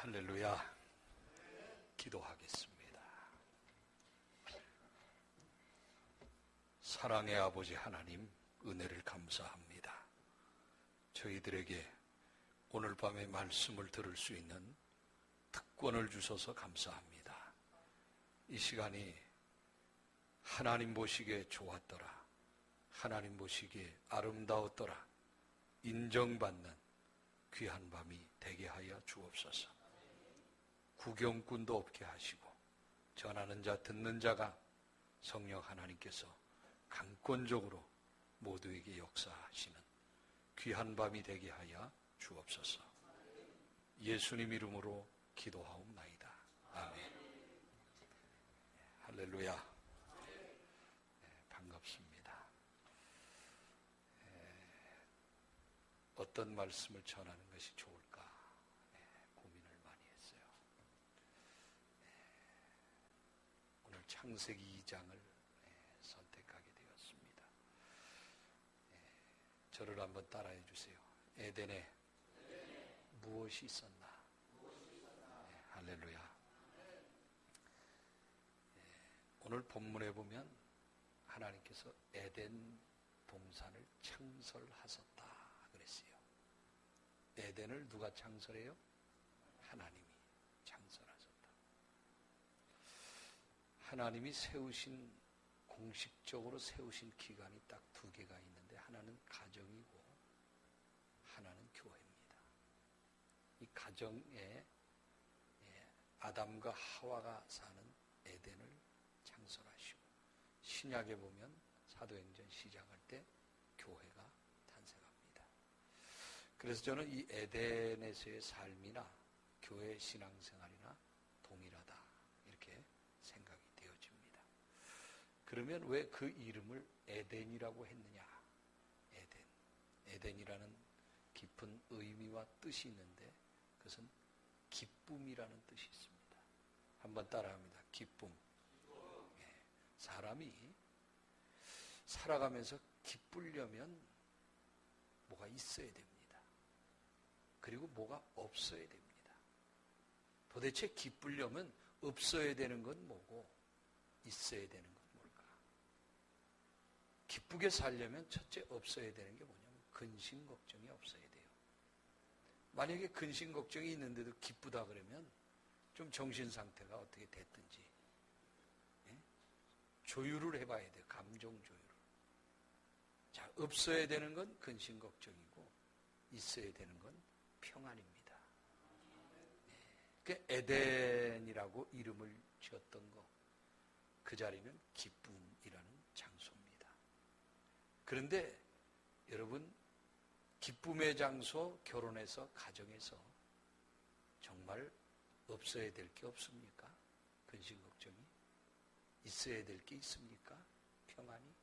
할렐루야. 기도하겠습니다. 사랑의 아버지 하나님, 은혜를 감사합니다. 저희들에게 오늘 밤에 말씀을 들을 수 있는 특권을 주셔서 감사합니다. 이 시간이 하나님 보시기에 좋았더라, 하나님 보시기에 아름다웠더라 인정받는 귀한 밤이 되게 하여 주옵소서. 구경꾼도 없게 하시고 전하는 자 듣는 자가 성령 하나님께서 강권적으로 모두에게 역사하시는 귀한 밤이 되게 하여 주옵소서. 예수님 이름으로 기도하옵나이다. 아멘. 할렐루야. 반갑습니다. 어떤 말씀을 전하는 것이 좋을까 고민을 많이 했어요. 오늘 창세기 2장을 선택하게 되었습니다. 저를 한번 따라해 주세요. 에덴에 무엇이 있었나? 할렐루야. 오늘 본문에 보면 하나님께서 에덴 동산을 창설하셨다 그랬어요. 에덴을 누가 창설해요? 하나님이 창설하셨다. 하나님이 세우신, 공식적으로 세우신 기간이 딱 두 개가 있는데, 하나는 가정이고 하나는 교회입니다. 이 가정에 아담과 하와가 사는 에덴을 창설하시고, 신약에 보면 사도행전 시작할 때 교회가 탄생합니다. 그래서 저는 이 에덴에서의 삶이나 교회 신앙생활이나 동일하다 이렇게 생각이 되어집니다. 그러면 왜 그 이름을 에덴이라고 했느냐? 에덴이라는 깊은 의미와 뜻이 있는데 그것은 기쁨이라는 뜻이 있습니다. 한번 따라합니다. 기쁨. 사람이 살아가면서 기쁘려면 뭐가 있어야 됩니다. 그리고 뭐가 없어야 됩니다. 도대체 기쁘려면 없어야 되는 건 뭐고 있어야 되는 건 뭘까? 기쁘게 살려면 첫째 없어야 되는 게 뭐냐면 근심 걱정이 없어야 돼요. 만약에 근심 걱정이 있는데도 기쁘다 그러면 좀 정신 상태가 어떻게 됐든지 조율을 해봐야 돼요. 감정 조율을. 자, 없어야 되는 건 근심 걱정이고 있어야 되는 건 평안입니다. 그 에덴이라고 이름을 지었던 거, 그 자리는 기쁨이라는 장소입니다. 그런데 여러분, 기쁨의 장소, 결혼해서 가정에서 정말 없어야 될 게 없습니까? 근심 걱정이 있어야 될 게 있습니까? 평안이?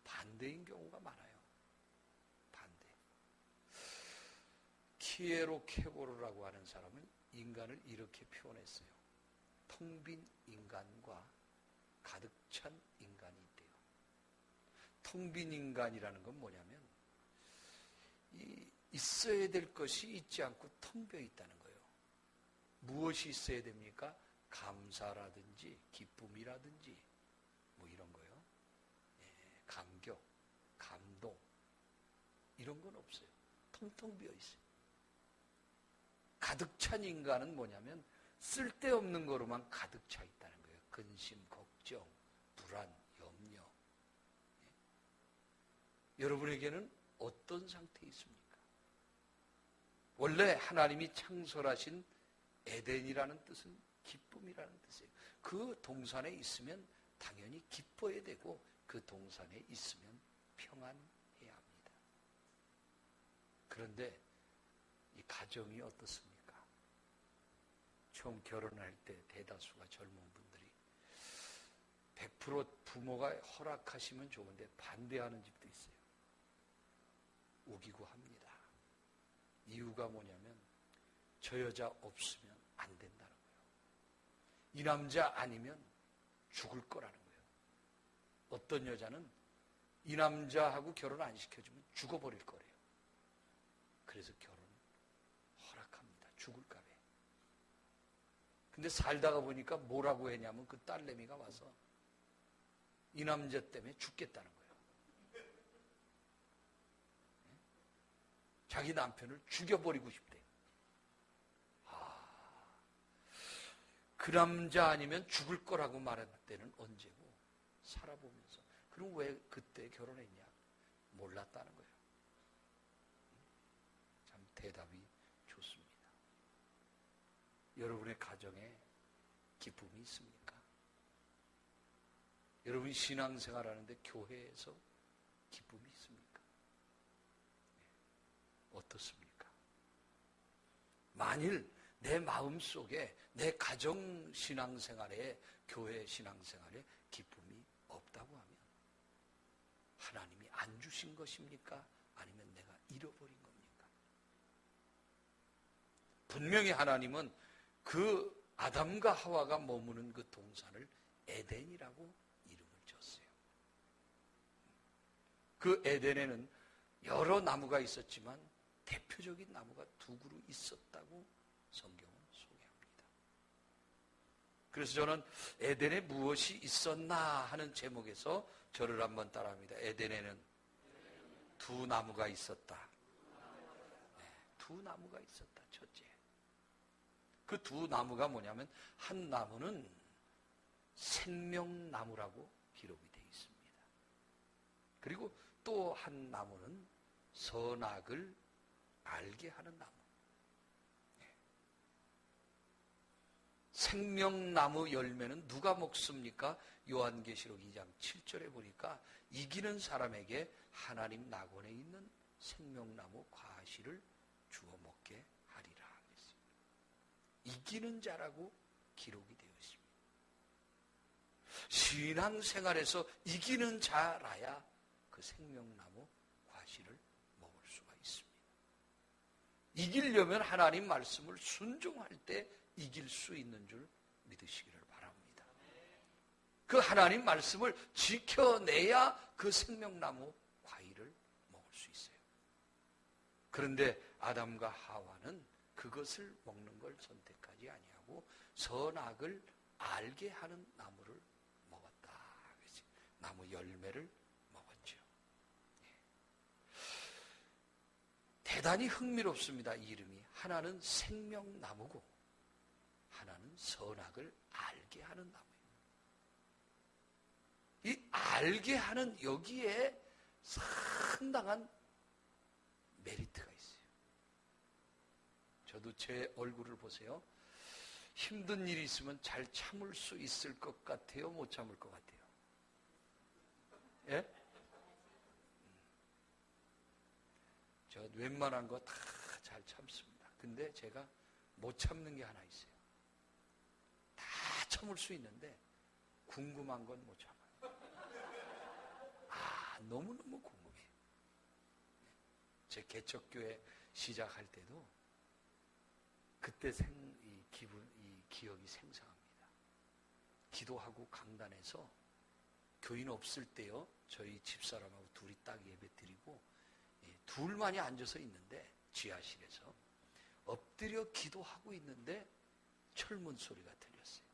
반대인 경우가 많아요. 반대. 키에로 케고르라고 하는 사람은 인간을 이렇게 표현했어요. 텅 빈 인간과 가득 찬 인간이 있대요. 텅 빈 인간이라는 건 뭐냐면 있어야 될 것이 있지 않고 텅 비어 있다는 거예요. 무엇이 있어야 됩니까? 감사라든지 기쁨이라든지 뭐 이런 거요. 감격, 감동 이런 건 없어요. 텅텅 비어 있어요. 가득 찬 인간은 뭐냐면 쓸데없는 거로만 가득 차 있다는 거예요. 근심, 걱정, 불안, 염려. 여러분에게는 어떤 상태에 있습니까? 원래 하나님이 창설하신 에덴이라는 뜻은 기쁨이라는 뜻이에요. 그 동산에 있으면 당연히 기뻐야 되고 그 동산에 있으면 평안해야 합니다. 그런데 이 가정이 어떻습니까? 처음 결혼할 때 대다수가 젊은 분들이 100% 부모가 허락하시면 좋은데 반대하는 집도 있어요. 우기고 합니다. 이유가 뭐냐면 저 여자 없으면 안 된다는 거예요. 이 남자 아니면 죽을 거라는 거예요. 어떤 여자는 이 남자하고 결혼 안 시켜주면 죽어버릴 거래요. 그래서 결혼 허락합니다. 죽을까 봐. 근데 살다가 보니까 뭐라고 했냐면 그 딸내미가 와서 이 남자 때문에 죽겠다는 거예요. 자기 남편을 죽여버리고 싶대요. 그 남자 아니면 죽을 거라고 말할 때는 언제고? 살아보면서. 그럼 왜 그때 결혼했냐? 몰랐다는 거예요. 참 대답이 좋습니다. 여러분의 가정에 기쁨이 있습니까? 여러분 신앙생활하는데 교회에서 기쁨이 있습니까? 어떻습니까? 만일 내 마음속에 내 가정 신앙생활에 교회 신앙생활에 기쁨이 없다고 하면 하나님이 안 주신 것입니까? 아니면 내가 잃어버린 겁니까? 분명히 하나님은 그 아담과 하와가 머무는 그 동산을 에덴이라고 이름을 줬어요. 그 에덴에는 여러 나무가 있었지만 대표적인 나무가 두 그루 있었다고 성경은 소개합니다. 그래서 저는 에덴에 무엇이 있었나 하는 제목에서 저를 한번 따라합니다. 에덴에는 두 나무가 있었다. 네, 두 나무가 있었다. 첫째. 그 두 나무가 뭐냐면 한 나무는 생명나무라고 기록이 되어 있습니다. 그리고 또 한 나무는 선악을 알게 하는 나무. 생명나무 열매는 누가 먹습니까? 요한계시록 2장 7절에 보니까 이기는 사람에게 하나님 낙원에 있는 생명나무 과실을 주어 먹게 하리라 했습니다. 이기는 자라고 기록이 되어 있습니다. 신앙생활에서 이기는 자라야 그 생명나무 과실을 먹을 수가 있습니다. 이기려면 하나님 말씀을 순종할 때 이길 수 있는 줄 믿으시기를 바랍니다. 그 하나님 말씀을 지켜내야 그 생명나무 과일을 먹을 수 있어요. 그런데 아담과 하와는 그것을 먹는 걸 선택하지 아니하고 선악을 알게 하는 나무를 먹었다. 나무 열매를 먹었죠. 대단히 흥미롭습니다. 이 이름이. 하나는 생명나무고 하나는 선악을 알게 하는 나무예요. 이 알게 하는 여기에 상당한 메리트가 있어요. 저도 제 얼굴을 보세요. 힘든 일이 있으면 잘 참을 수 있을 것 같아요? 못 참을 것 같아요? 예? 저 웬만한 거 다 잘 참습니다. 근데 제가 못 참는 게 하나 있어요. 다 참을 수 있는데 궁금한 건 못 참아요. 너무너무 궁금해요. 제 개척교회 시작할 때도 그때 이 기억이 생생합니다. 기도하고 강단에서 교인 없을 때요, 저희 집사람하고 둘이 딱 예배 드리고 둘만이 앉아서 있는데 지하실에서 엎드려 기도하고 있는데 철문 소리가 들렸어요.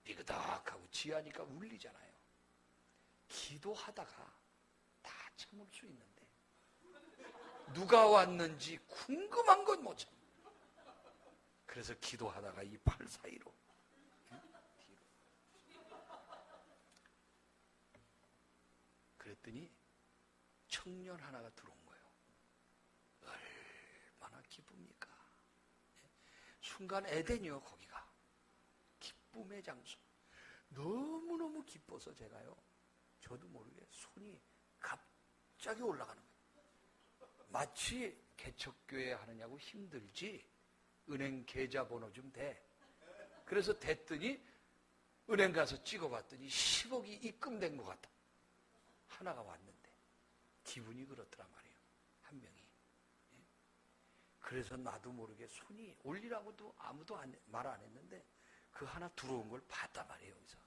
삐그덕하고 지하니까 울리잖아요. 기도하다가 다 참을 수 있는데 누가 왔는지 궁금한 건 못 참아요. 그래서 기도하다가 이 팔 사이로 뒤로. 그랬더니 청년 하나가 들어온 거예요. 얼마나 기쁩니까? 순간 에덴이요, 거기가. 기쁨의 장소. 너무너무 기뻐서 제가요, 저도 모르게 손이 갑자기 올라가는 거예요. 마치 개척교회 하느냐고 힘들지, 은행 계좌번호 좀 대. 그래서 댔더니 은행 가서 찍어봤더니 10억이 입금된 것 같다. 하나가 왔는데 기분이 그렇더란 말이에요. 한 명이. 그래서 나도 모르게 손이 올리라고도 아무도 말 안 했는데 그 하나 들어온 걸 봤단 말이에요. 여기서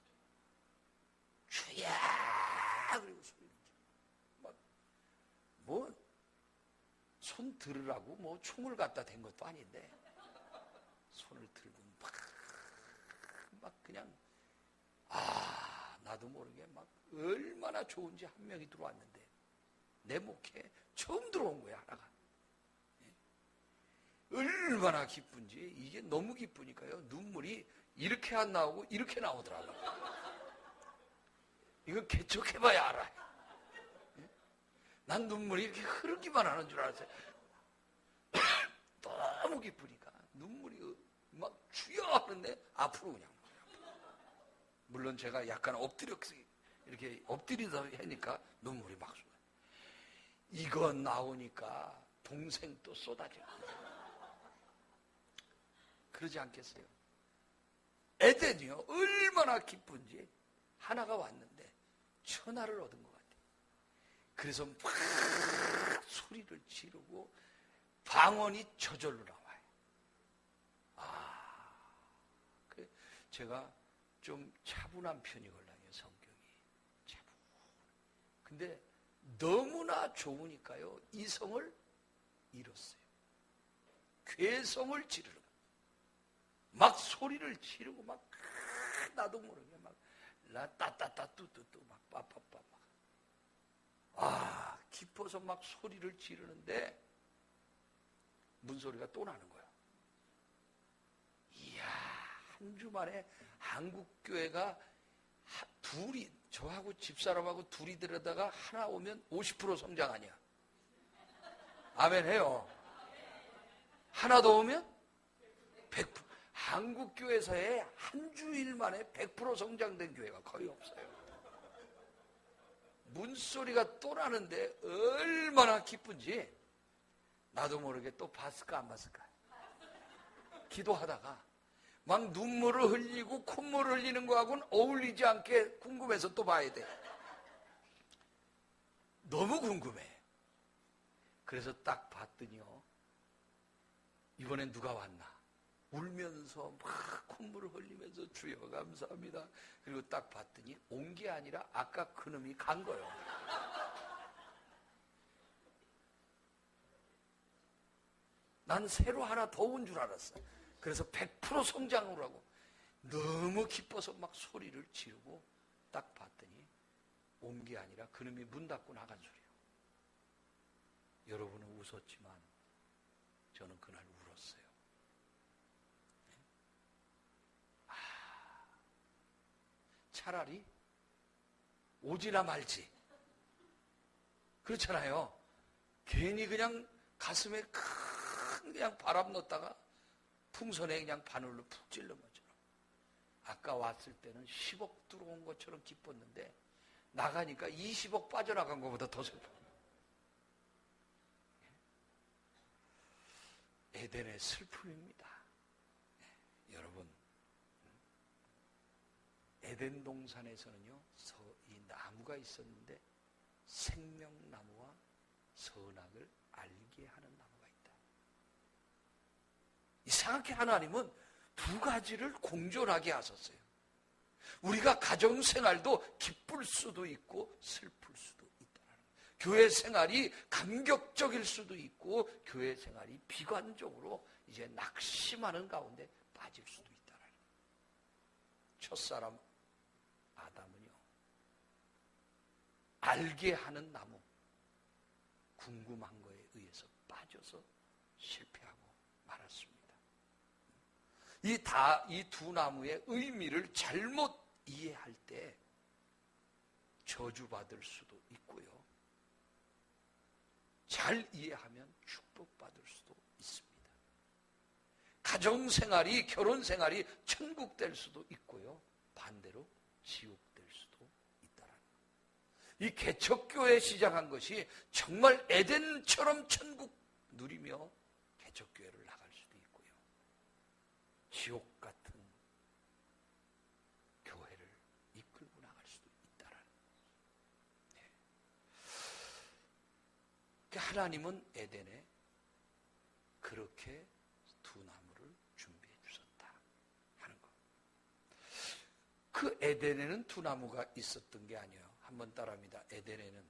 주야! 그리고 소리 뭐 손 들으라고 뭐 총을 갖다 댄 것도 아닌데 손을 들고 막 그냥 나도 모르게 막 얼마나 좋은지 한 명이 들어왔는데 내 목에 처음 들어온 거야, 하나가. 얼마나 기쁜지, 이게 너무 기쁘니까요, 눈물이 이렇게 안 나오고 이렇게 나오더라고요. 이거 개척해봐야 알아. 난 눈물이 이렇게 흐르기만 하는 줄 알았어요. 너무 기쁘니까 눈물이 막 주여 하는데 앞으로 그냥. 물론 제가 약간 이렇게 엎드리다 하니까 눈물이 막 쏟아요. 이거 나오니까 동생 또 쏟아져요. 그러지 않겠어요? 에덴이요, 얼마나 기쁜지. 하나가 왔는데 천하를 얻은 것 같아요. 그래서 막 소리를 지르고 방언이 저절로 나와요. 제가 좀 차분한 편이거든요, 성격이. 차분. 근데 너무나 좋으니까요, 이성을 잃었어요. 괴성을 지르는 거예요. 막 소리를 지르고 막 나도 모르게 막 라따따따 뚜뚜뚜 막 빠빠빠 막 기뻐서 막 소리를 지르는데 문소리가 또 나는 거야. 이야, 한 주 만에 한국교회가 둘이, 저하고 집사람하고 둘이 들어다가 하나 오면 50% 성장 아니야. 아멘 해요. 하나 더 오면 100%. 한국교회사에 한 주일 만에 100% 성장된 교회가 거의 없어요. 문소리가 또 나는데 얼마나 기쁜지 나도 모르게 또 봤을까 안 봤을까. 기도하다가 막 눈물을 흘리고 콧물을 흘리는 거하고는 어울리지 않게 궁금해서 또 봐야 돼. 너무 궁금해. 그래서 딱 봤더니요, 이번엔 누가 왔나. 울면서 막 콧물을 흘리면서 주여 감사합니다. 그리고 딱 봤더니 온 게 아니라 아까 그놈이 간 거예요. 난 새로 하나 더 온 줄 알았어. 그래서 100% 성장을 하고 너무 기뻐서 막 소리를 지르고 딱 봤더니 온 게 아니라 그놈이 문 닫고 나간 소리예요. 여러분은 웃었지만 저는 그날 울었어요. 차라리 오지나 말지. 그렇잖아요. 괜히 그냥 가슴에 큰 그냥 바람 넣었다가 풍선에 그냥 바늘로 푹 찔른 것처럼. 아까 왔을 때는 10억 들어온 것처럼 기뻤는데 나가니까 20억 빠져나간 것보다 더 슬퍼. 에덴의 슬픔입니다. 여러분, 에덴 동산에서는요, 이 나무가 있었는데 생명나무와 선악을 알게 하는 나무가 있다. 이상하게 하나님은 두 가지를 공존하게 하셨어요. 우리가 가정생활도 기쁠 수도 있고 슬플 수도 있다는 거예요. 교회 생활이 감격적일 수도 있고 교회 생활이 비관적으로 이제 낙심하는 가운데 빠질 수도 있다는 거예요. 첫사람 아담은요, 알게 하는 나무, 궁금한 거에 의해서 빠져서 실패하고 말았습니다. 이 두 나무의 의미를 잘못 이해할 때 저주받을 수도 있고요, 잘 이해하면 축복받을 수도 있습니다. 가정생활이, 결혼생활이 천국 될 수도 있고요, 반대로 지옥 될 수도 있다는 거예요. 이 개척교회 시작한 것이 정말 에덴처럼 천국 누리며 개척교회를 나갈 수도 있고요, 지옥 같은 교회를 이끌고 나갈 수도 있다는 거예요. 네. 하나님은 에덴에 그렇게 두 나무를 준비해 주셨다 하는 것. 그 에덴에는 두 나무가 있었던 게 아니에요. 한번 따라합니다. 에덴에는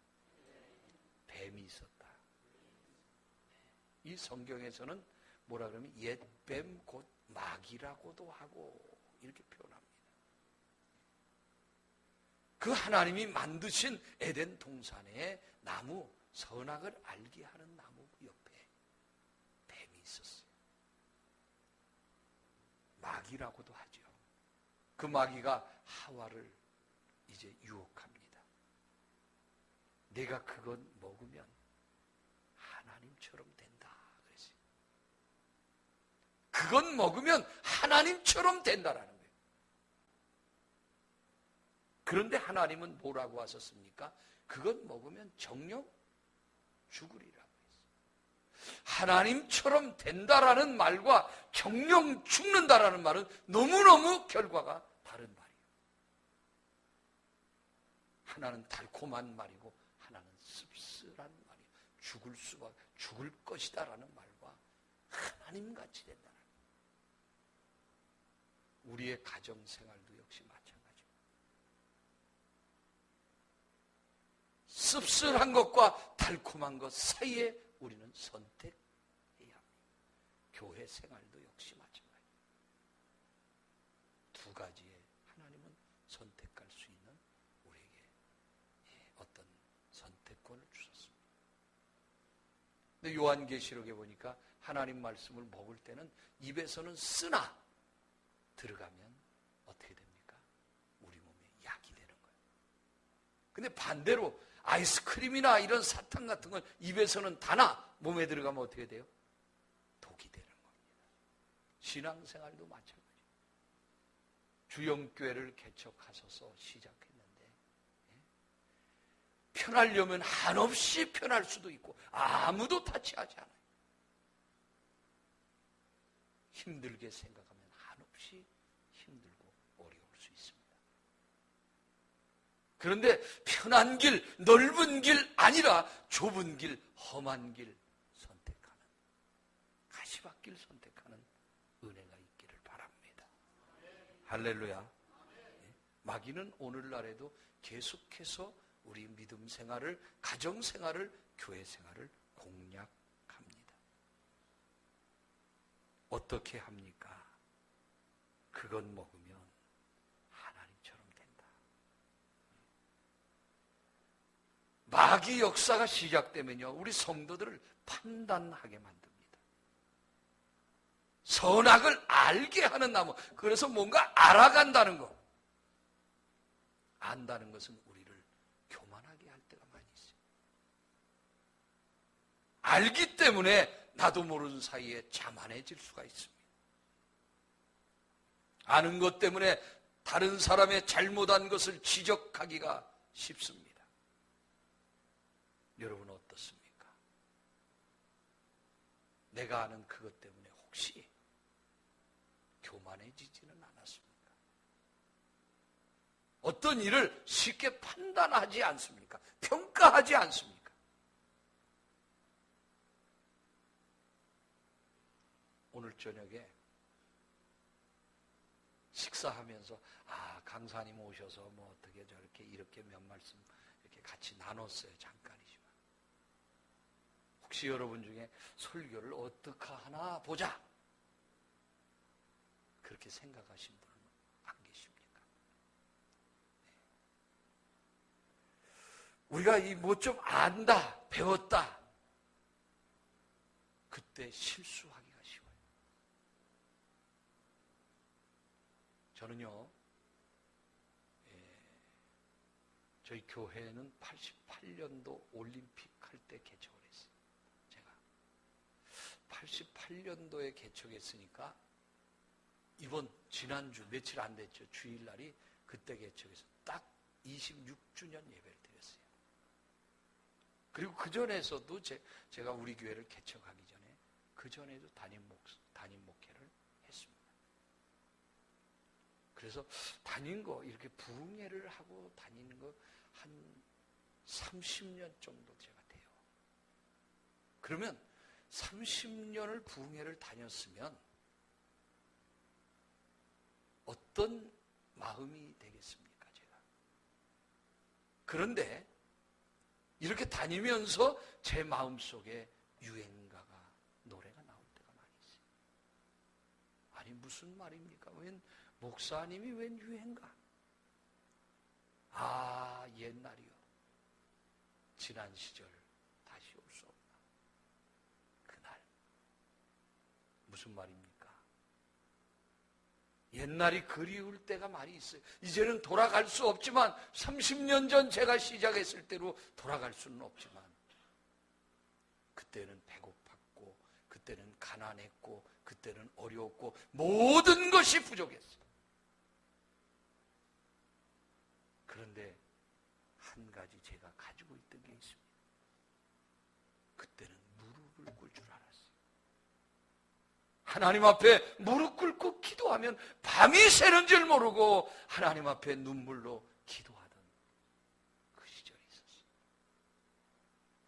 뱀이 있었다. 이 성경에서는 뭐라 그러면 옛뱀 곧 마귀라고도 하고 이렇게 표현합니다. 그 하나님이 만드신 에덴 동산에 나무, 선악을 알게 하는 나무 옆에 뱀이 있었어요. 마귀라고도 하죠. 그 마귀가 하와를 이제 유혹합니다. 내가 그건 먹으면 하나님처럼 된다 그랬어요. 그건 먹으면 하나님처럼 된다라는 거예요. 그런데 하나님은 뭐라고 하셨습니까? 그건 먹으면 정녕 죽으리라고 했어요. 하나님처럼 된다라는 말과 정녕 죽는다라는 말은 너무너무 결과가 다른 말이에요. 하나는 달콤한 말이고 하나는 씁쓸한 말이에요. 죽을 것이다라는 말과 하나님같이 된다는 거예요. 우리의 가정생활도 역시 마찬가지입니다. 씁쓸한 것과 달콤한 것 사이에 우리는 선택해야 합니다. 교회 생활도 역시 마찬가지입니다. 두 가지의 하나님은 선택할 수 있는 우리에게 어떤 선택권을 주셨습니다. 근데 요한계시록에 보니까 하나님 말씀을 먹을 때는 입에서는 쓰나 들어가면 어떻게 됩니까? 우리 몸에 약이 되는 거예요. 근데 반대로 아이스크림이나 이런 사탕 같은 건 입에서는 다나 몸에 들어가면 어떻게 돼요? 독이 되는 겁니다. 신앙생활도 마찬가지예요. 주영교회를 개척하셔서 시작했는데 편하려면 한없이 편할 수도 있고 아무도 타치하지 않아요. 힘들게 생각하면 한없이 힘들고 어려울 수 있습니다. 그런데 편한 길, 넓은 길 아니라 좁은 길, 험한 길 선택하는, 가시밭길 선택하는 은혜가 있기를 바랍니다. 할렐루야. 마귀는 오늘날에도 계속해서 우리 믿음 생활을, 가정 생활을, 교회 생활을 공략합니다. 어떻게 합니까? 그건 먹으면 하나님처럼 된다. 마귀 역사가 시작되면요, 우리 성도들을 판단하게 만듭니다. 선악을 알게 하는 나무. 그래서 뭔가 알아간다는 거. 안다는 것은 우리를 교만하게 할 때가 많이 있어요. 알기 때문에 나도 모르는 사이에 자만해질 수가 있습니다. 아는 것 때문에 다른 사람의 잘못한 것을 지적하기가 쉽습니다. 여러분 어떻습니까? 내가 아는 그것 때문에 혹시 교만해지지는 않았습니까? 어떤 일을 쉽게 판단하지 않습니까? 평가하지 않습니까? 오늘 저녁에 식사하면서 강사님 오셔서 뭐 어떻게 저렇게 이렇게 몇 말씀 이렇게 같이 나눴어요. 잠깐이지만. 혹시 여러분 중에 설교를 어떻게 하나 보자. 그렇게 생각하신 분은 안 계십니까? 네. 우리가 이 뭐 좀 안다, 배웠다. 그때 실수하기가 쉬워요. 저는요, 저희 교회는 88년도 올림픽 할 때 개척을 했어요. 제가 88년도에 개척했으니까 이번 지난주 며칠 안 됐죠. 주일날이 그때 개척해서 딱 26주년 예배를 드렸어요. 그리고 그 전에서도 제가 우리 교회를 개척하기 전에 그 전에도 담임 목회를 했습니다. 그래서 다닌 거 이렇게 부흥회를 하고 다니는 거 한 30년 정도 제가 돼요. 그러면 30년을 부흥회를 다녔으면 어떤 마음이 되겠습니까, 제가? 그런데 이렇게 다니면서 제 마음속에 유행가가, 노래가 나올 때가 많이 있어요. 아니 무슨 말입니까? 웬 목사님이 웬 유행가? 아, 옛날이요. 지난 시절 다시 올 수 없나. 그날. 무슨 말입니까? 옛날이 그리울 때가 많이 있어요. 이제는 돌아갈 수 없지만 30년 전 제가 시작했을 때로 돌아갈 수는 없지만 그때는 배고팠고 그때는 가난했고 그때는 어려웠고 모든 것이 부족했어요. 그런데 한 가지 제가 가지고 있던 게 있습니다. 그때는 무릎을 꿇을 줄 알았어요. 하나님 앞에 무릎 꿇고 기도하면 밤이 새는 줄 모르고 하나님 앞에 눈물로 기도하던 그 시절이 있었어요.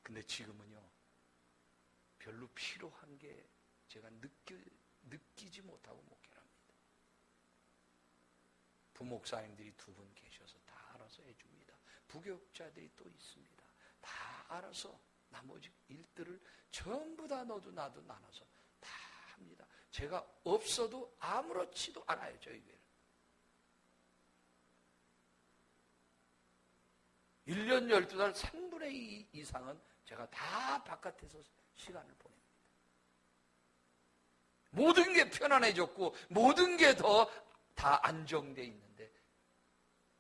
근데 지금은요, 별로 필요한 게 제가 느끼지 못하고 목회합니다. 부목사님들이 두 분 계셔서 다 알아서 해줍니다. 부교육자들이 또 있습니다. 다 알아서 나머지 일들을 전부 다 너도 나도 나눠서 다 합니다. 제가 없어도 아무렇지도 않아요, 저희 교회는. 1년 12달 3분의 2 이상은 제가 다 바깥에서 시간을 보냅니다. 모든 게 편안해졌고 모든 게 더 다 안정되어 있는데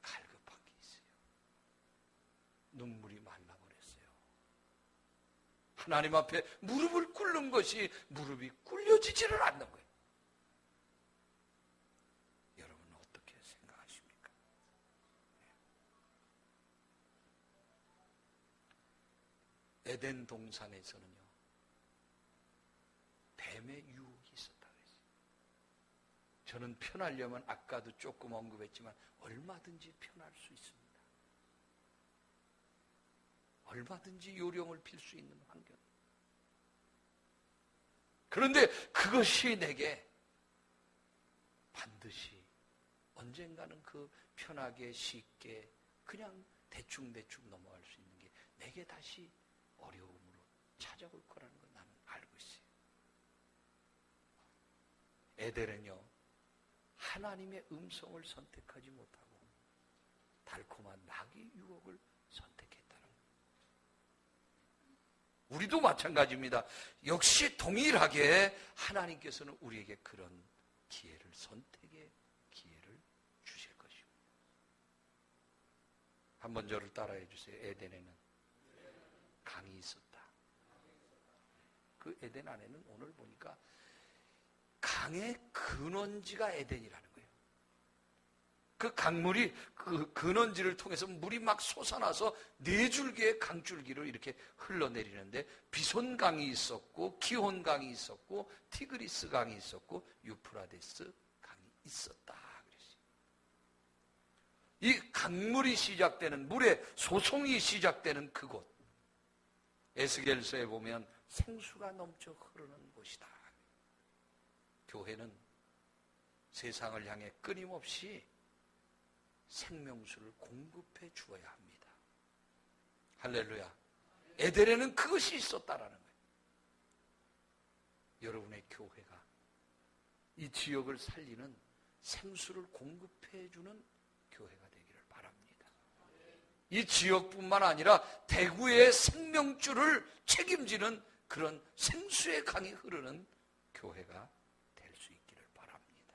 갈급한 게 있어요. 눈물이 말라버렸어요. 하나님 앞에 무릎을 꿇는 것이 무릎이 꿇려지지를 않는 거예요. 여러분은 어떻게 생각하십니까? 에덴 동산에서는요, 뱀의 유혹이 있었다고 했어요. 저는 편하려면 아까도 조금 언급했지만 얼마든지 편할 수 있습니다. 얼마든지 요령을 필 수 있는 환경. 그런데 그것이 내게 반드시 언젠가는 그 편하게 쉽게 그냥 대충대충 넘어갈 수 있는 게 내게 다시 어려움으로 찾아올 거라는 걸 나는 알고 있어요. 에덴은요, 하나님의 음성을 선택하지 못하고 달콤한 낙의 유혹을 선택했다는 거예요. 우리도 마찬가지입니다. 역시 동일하게 하나님께서는 우리에게 그런 기회를, 선택의 기회를 주실 것입니다. 한번 저를 따라해 주세요. 에덴에는 강이 있었다. 그 에덴 안에는 오늘 보니까 강의 근원지가 에덴이라는 거예요. 그 강물이 그 근원지를 통해서 물이 막 솟아나서 네 줄기의 강줄기로 이렇게 흘러내리는데 비손강이 있었고 기혼강이 있었고 티그리스 강이 있었고 유프라데스 강이 있었다 그랬어요. 이 강물이 시작되는, 물의 소송이 시작되는 그곳, 에스겔서에 보면 생수가 넘쳐 흐르는 곳이다. 교회는 세상을 향해 끊임없이 생명수를 공급해 주어야 합니다. 할렐루야. 에덴에는 그것이 있었다라는 거예요. 여러분의 교회가 이 지역을 살리는 생수를 공급해 주는 교회가 되기를 바랍니다. 이 지역뿐만 아니라 대구의 생명줄을 책임지는 그런 생수의 강이 흐르는 교회가 될 수 있기를 바랍니다.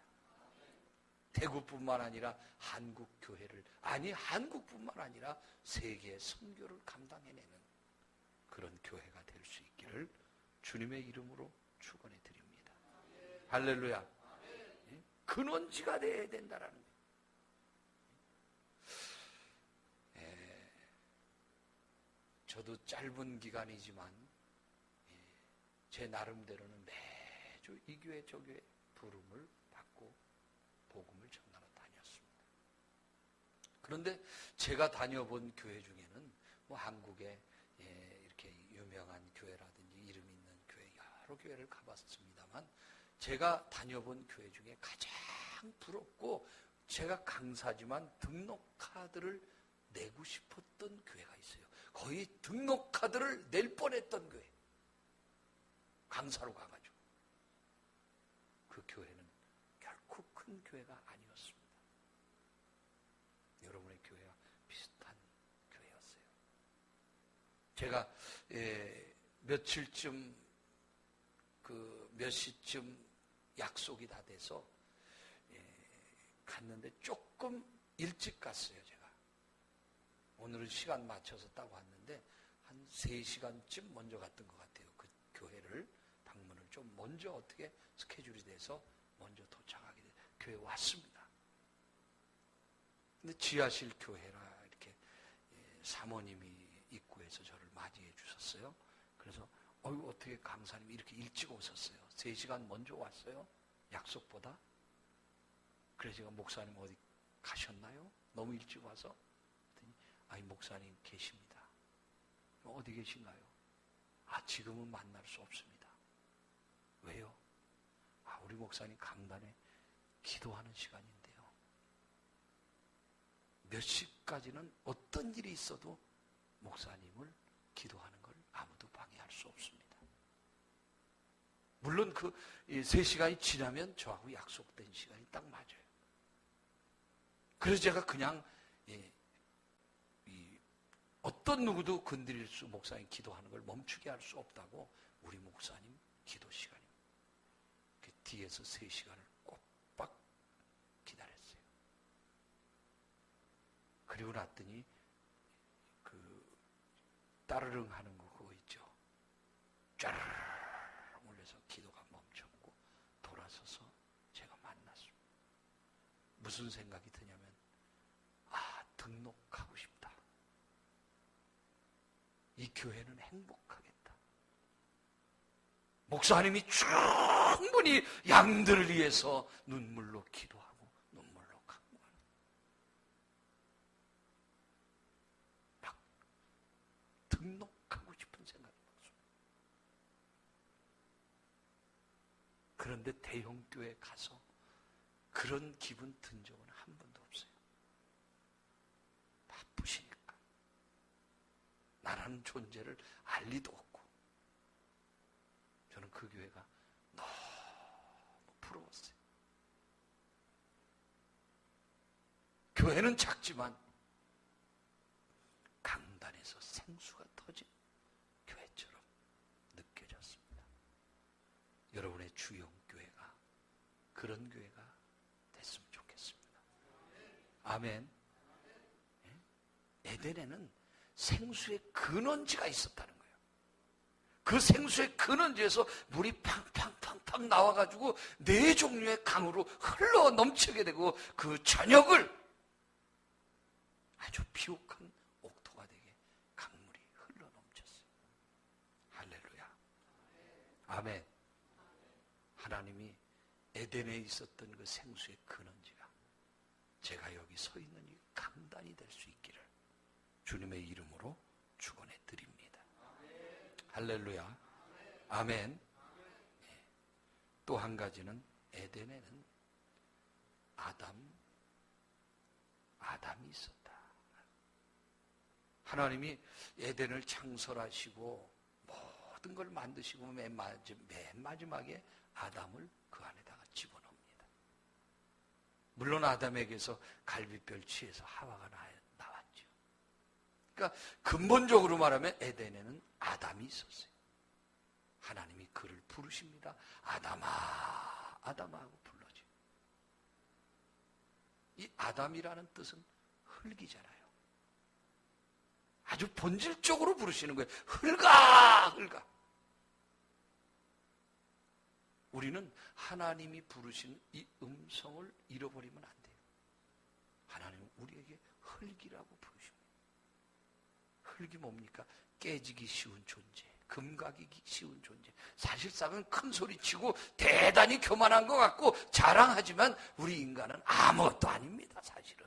대구뿐만 아니라 한국 교회를, 아니 한국뿐만 아니라 세계의 선교를 감당해내는 그런 교회가 될 수 있기를 주님의 이름으로 축원해 드립니다. 할렐루야. 근원지가 되어야 된다라는 거예요. 저도 짧은 기간이지만 제 나름대로는 매주 이 교회 저 교회 부름을 받고 복음을 전하러 다녔습니다. 그런데 제가 다녀본 교회 중에는 뭐 한국에 이렇게 유명한 교회라든지 이름 있는 교회 여러 교회를 가봤습니다만 제가 다녀본 교회 중에 가장 부럽고 제가 강사지만 등록카드를 내고 싶었던 교회가 있어요. 거의 등록카드를 낼 뻔했던 교회. 강사로 가가지고. 그 교회는 결코 큰 교회가 아니었습니다. 여러분의 교회와 비슷한 제가 며칠쯤 몇 시쯤 약속이 다 돼서 갔는데 조금 일찍 갔어요. 제가 오늘은 시간 맞춰서 딱 왔는데 한 3시간쯤 먼저 갔던 것 같아요. 그 교회를 방문을 좀 먼저 어떻게 스케줄이 돼서 먼저 도착하게 돼서 교회 왔습니다. 근데 지하실 교회라 이렇게 사모님이 입구에서 저를 맞이해 주셨어요. 그래서 어떻게 강사님이 이렇게 일찍 오셨어요? 3시간 먼저 왔어요? 약속보다? 그래서 제가 목사님 어디 가셨나요? 너무 일찍 와서? 그랬더니 아니 목사님 계십니다. 어디 계신가요? 지금은 만날 수 없습니다. 왜요? 우리 목사님 강단에 기도하는 시간인데요. 몇 시까지는 어떤 일이 있어도 목사님을 기도하는 걸 아무도 방해할 수 없습니다. 물론 그 3시간이 지나면 저하고 약속된 시간이 딱 맞아요. 그래서 제가 그냥 어떤 누구도 건드릴 수 목사님 기도하는 걸 멈추게 할 수 없다고 우리 목사님 기도 시간입니다. 그 뒤에서 3시간을 꼬박 기다렸어요. 그리고 났더니 그 따르릉 하는 거 그거 있죠. 쫘르르 올려서 기도가 멈췄고 돌아서서 제가 만났습니다. 무슨 생각이 드냐면 등록하고 싶다. 이 교회는 행복하겠다. 목사님이 충분히 양들을 위해서 눈물로 기도하고 눈물로 간구하는 막 등록하고 싶은 생각이 났습니다. 그런데 대형교회 가서 그런 기분 든 적은 한 번도 없어요. 바쁘시니까. 나라는 존재를 알 리도 없고. 저는 그 교회가 너무 부러웠어요. 교회는 작지만 강단에서 생수가 터진 교회처럼 느껴졌습니다. 여러분의 주영교회가 그런 교회가 됐으면 좋겠습니다. 아멘. 에덴에는 생수의 근원지가 있었다는 거예요. 그 생수의 근원지에서 물이 팡팡팡팡 나와가지고 4종류의 강으로 흘러 넘치게 되고 그 저녁을 아주 비옥한 옥토가 되게 강물이 흘러 넘쳤어요. 할렐루야. 아멘. 하나님이 에덴에 있었던 그 생수의 근원지가 제가 여기 서 있는 이 강단이 될 수 있기를 주님의 이름으로 축원해 드립니다. 할렐루야. 아멘. 또 한 가지는 에덴에는 아담이 있었다. 하나님이 에덴을 창설하시고 모든 걸 만드시고 맨 마지막에 아담을 그 안에다가 집어넣습니다. 물론 아담에게서 갈비뼈를 취해서 하와가 나왔죠. 그러니까 근본적으로 말하면 에덴에는 아담이 있었어요. 하나님이 그를 부르십니다. 아담아, 아담아 하고 불러줘요. 이 아담이라는 뜻은 흙이잖아요. 아주 본질적으로 부르시는 거예요. 흙아, 흙아. 우리는 하나님이 부르신 이 음성을 잃어버리면 안 돼요. 하나님은 우리에게 흙이라고 부르십니다. 흙이 뭡니까? 깨지기 쉬운 존재, 금가기기 쉬운 존재. 사실상은 큰 소리치고 대단히 교만한 것 같고 자랑하지만 우리 인간은 아무것도 아닙니다. 사실은.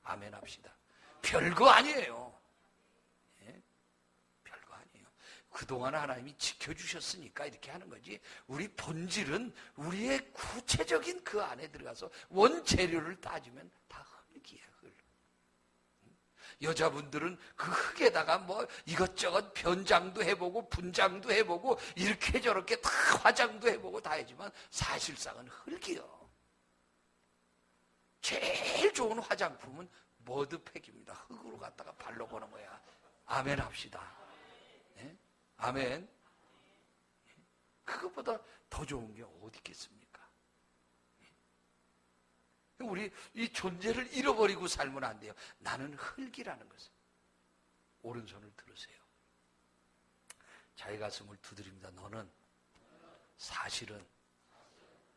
아멘 합시다. 별거 아니에요. 예? 별거 아니에요. 그동안 하나님이 지켜주셨으니까 이렇게 하는 거지, 우리 본질은 우리의 구체적인 그 안에 들어가서 원재료를 따지면 다 흙이에요. 흙. 여자분들은 그 흙에다가 뭐 이것저것 변장도 해보고 분장도 해보고 이렇게 저렇게 다 화장도 해보고 다 하지만 사실상은 흙이요. 제일 좋은 화장품은 머드팩입니다. 흙으로 갖다가 발라보는 거야. 아멘 합시다. 아멘. 그것보다 더 좋은 게 어디 있겠습니까? 우리 이 존재를 잃어버리고 살면 안 돼요. 나는 흙이라는 것을. 오른손을 들으세요. 자기 가슴을 두드립니다. 너는 사실은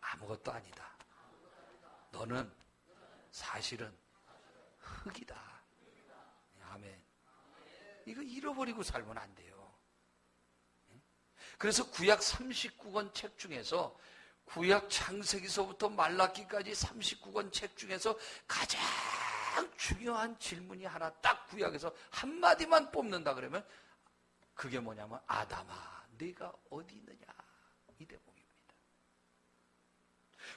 아무것도 아니다. 너는 사실은 흙이다. 아멘. 이거 잃어버리고 살면 안 돼요. 그래서 구약 39권 책 중에서 구약 창세기서부터 말라기까지 39권 책 중에서 가장 중요한 질문이 하나 딱 구약에서 한마디만 뽑는다 그러면 그게 뭐냐면 아담아 네가 어디 있느냐 이 대목입니다.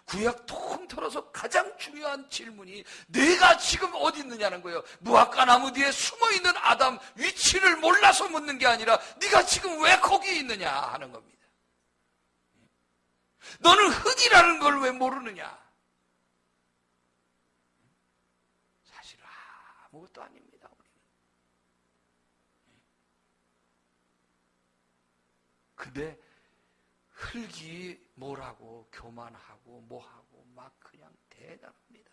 구약 통틀어서 가장 중요한 질문이 내가 지금 어디 있느냐는 거예요. 무화과 나무 뒤에 숨어있는 아담 위치를 몰라서 묻는 게 아니라 네가 지금 왜 거기 있느냐 하는 겁니다. 너는 흙이라는 걸 왜 모르느냐? 사실 아무것도 아닙니다. 우리는. 근데 흙이 뭐라고 교만하고 뭐하고 막 그냥 대단합니다.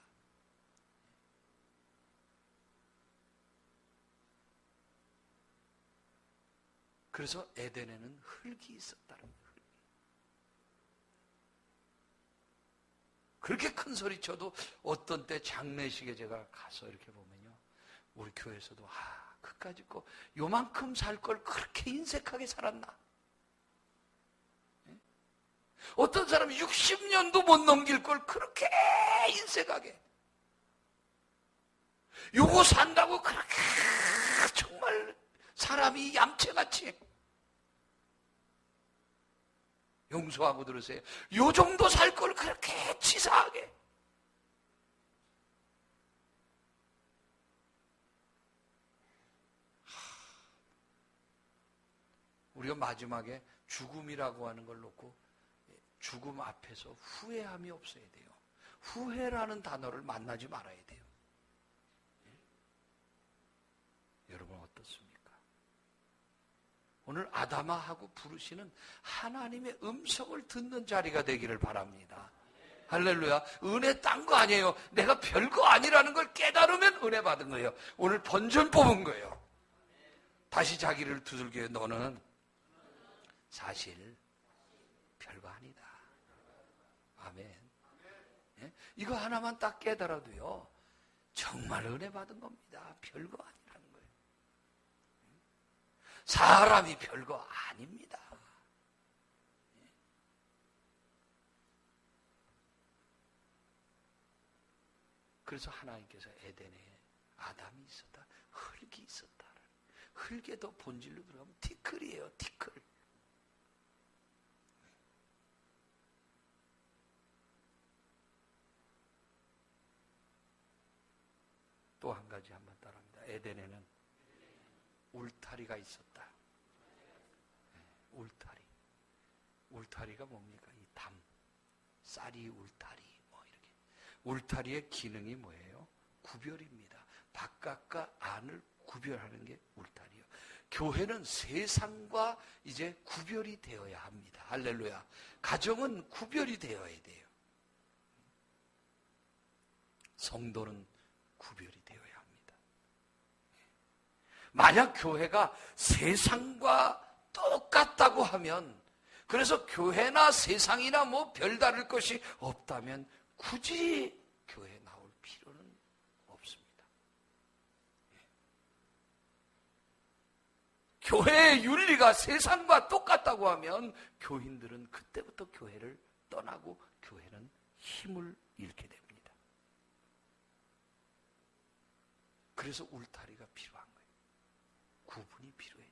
그래서 에덴에는 흙이 있었다는 거예요. 그렇게 큰 소리 쳐도 어떤 때 장례식에 제가 가서 이렇게 보면요. 우리 교회에서도 그까짓 거 요만큼 살 걸 그렇게 인색하게 살았나? 어떤 사람이 60년도 못 넘길 걸 그렇게 인색하게 요거 산다고 그렇게 정말 사람이 얌체같이 용서하고 들으세요. 요 정도 살 걸 그렇게 치사하게 우리가 마지막에 죽음이라고 하는 걸 놓고 죽음 앞에서 후회함이 없어야 돼요. 후회라는 단어를 만나지 말아야 돼요. 여러분 어떻습니까? 오늘 아담아하고 부르시는 하나님의 음성을 듣는 자리가 되기를 바랍니다. 할렐루야. 은혜 딴 거 아니에요. 내가 별거 아니라는 걸 깨달으면 은혜 받은 거예요. 오늘 본전 뽑은 거예요. 다시 자기를 두들겨요. 너는 사실 별거 아니다. 아멘. 예? 이거 하나만 딱 깨달아도요. 정말 은혜 받은 겁니다. 별거 아니라는 거예요. 사람이 별거 아닙니다. 그래서 하나님께서 에덴에 아담이 있었다. 흙이 있었다. 흙에도 본질로 들어가면 티끌이에요. 티끌. 또 한 가지 한번 따라합니다. 에덴에는 울타리가 있었다. 울타리. 울타리가 뭡니까? 이 담, 쌀이 울타리, 뭐 이렇게. 울타리의 기능이 뭐예요? 구별입니다. 바깥과 안을 구별하는 게 울타리예요. 교회는 세상과 이제 구별이 되어야 합니다. 할렐루야. 가정은 구별이 되어야 돼요. 성도는 구별이 되어야 합니다. 만약 교회가 세상과 똑같다고 하면, 그래서 교회나 세상이나 뭐 별다를 것이 없다면 굳이 교회에 나올 필요는 없습니다. 교회의 윤리가 세상과 똑같다고 하면 교인들은 그때부터 교회를 떠나고 교회는 힘을 잃게 됩니다. 그래서 울타리가 필요한 거예요. 구분이 필요해요.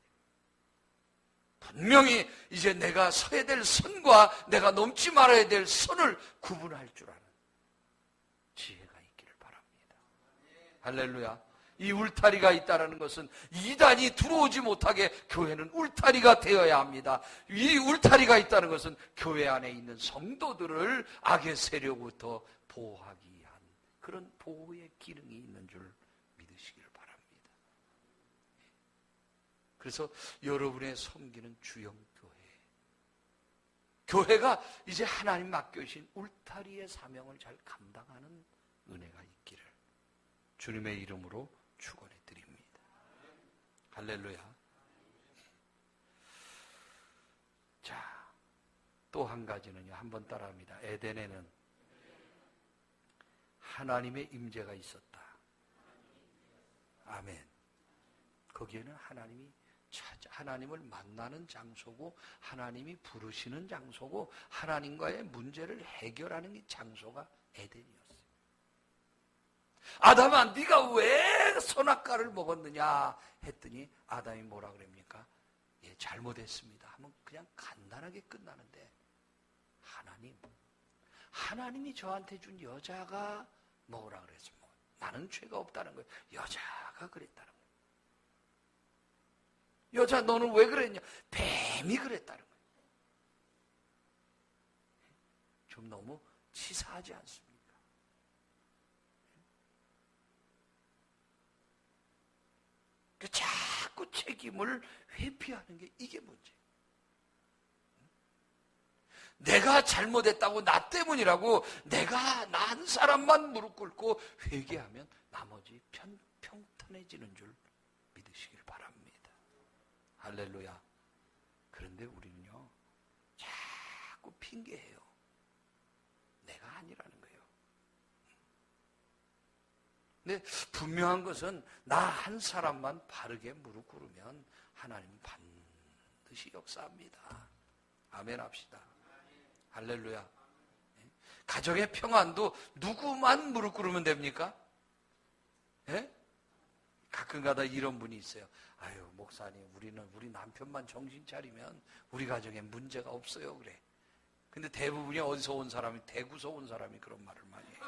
분명히 이제 내가 서야 될 선과 내가 넘지 말아야 될 선을 구분할 줄 아는 지혜가 있기를 바랍니다. 할렐루야. 이 울타리가 있다는 것은 이단이 들어오지 못하게 교회는 울타리가 되어야 합니다. 이 울타리가 있다는 것은 교회 안에 있는 성도들을 악의 세력부터 보호하기 위한 그런 보호의 기능이 있는 줄 믿으시기를 바랍니다. 그래서 여러분의 섬기는 주영교회, 교회가 이제 하나님 맡겨주신 울타리의 사명을 잘 감당하는 은혜가 있기를 주님의 이름으로 축원해 드립니다. 할렐루야. 자, 또 한 가지는요, 한번 따라합니다. 에덴에는 하나님의 임재가 있었다. 아멘. 거기에는 하나님을 만나는 장소고, 하나님이 부르시는 장소고, 하나님과의 문제를 해결하는 이 장소가 에덴이었어요. 아담아, 네가 왜 선악과를 먹었느냐 했더니 아담이 뭐라 그럽니까? 예, 잘못했습니다 하면 그냥 간단하게 끝나는데, 하나님이 저한테 준 여자가 먹으라 그랬어. 나는 죄가 없다는 거예요. 여자가 그랬다는 거예요. 여자, 너는 왜 그랬냐? 뱀이 그랬다는 거예요. 좀 너무 치사하지 않습니까? 자꾸 책임을 회피하는 게 이게 문제예요. 내가 잘못했다고, 나 때문이라고 내가 나 한 사람만 무릎 꿇고 회개하면 나머지 평탄해지는 줄 믿으시길 바랍니다. 할렐루야. 그런데 우리는요, 자꾸 핑계해요. 내가 아니라는 거예요. 근데 분명한 것은 나 한 사람만 바르게 무릎 꿇으면 하나님은 반드시 역사합니다. 아멘 합시다. 할렐루야. 가정의 평안도 누구만 무릎 꿇으면 됩니까? 예? 가끔가다 이런 분이 있어요. 아유, 목사님, 우리 남편만 정신 차리면 우리 가정에 문제가 없어요, 그래. 근데 대부분이 어디서 온 사람이, 대구서 온 사람이 그런 말을 많이 해요.